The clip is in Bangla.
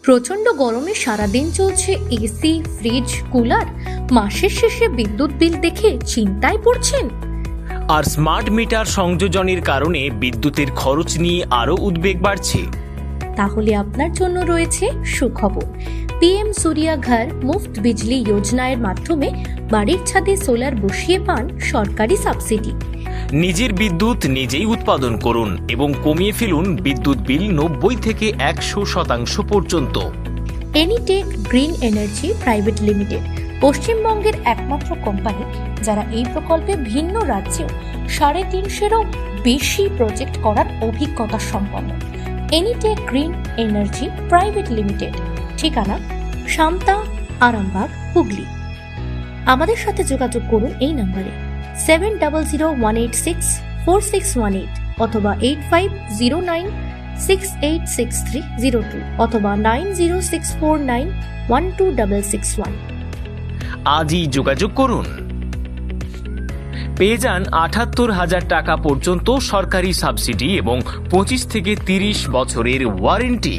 প্রচন্ড গরমে সারাদিন চলছে এসি, ফ্রিজ, কুলার। মাসের শেষে বিদ্যুৎ বিল দেখে চিন্তায় পড়ছেন? আর স্মার্ট মিটার সংযোজনের কারণে বিদ্যুতের খরচ নিয়ে আরও উদ্বেগ বাড়ছে। তাহলে আপনার জন্য রয়েছে সুখবর। পিএম সূর্যা ঘর মুফত বিজলি যোজনার মাধ্যমে বাড়ির ছাদে সোলার বসিয়ে পান সরকারি সাবসিডি। নিজের বিদ্যুৎ নিজেই উৎপাদন করুন এবং কমিয়ে ফেলুন বিদ্যুৎ বিল 90 থেকে 100% পর্যন্ত। এনিটেক গ্রিন এনার্জি প্রাইভেট লিমিটেড পশ্চিমবঙ্গের একমাত্র কোম্পানি যারা এই প্রকল্পে ভিন্ন রাজ্যেও 350-এরও বেশি প্রজেক্ট করার অভিজ্ঞতা সম্পন্ন। এনিটেক গ্রিন এনার্জি প্রাইভেট লিমিটেড, ঠিকানা শান্তা, আরামবাগ, হুগলি। আমাদের সাথে যোগাযোগ করুন এই নম্বরে 7001864618 অথবা 8509686302 অথবা 9064912661। আজই যোগাযোগ করুন। পেয়ে যান 78,000 টাকা পর্যন্ত সরকারি সাবসিডি এবং 25 থেকে 30 বছরের ওয়ারেন্টি।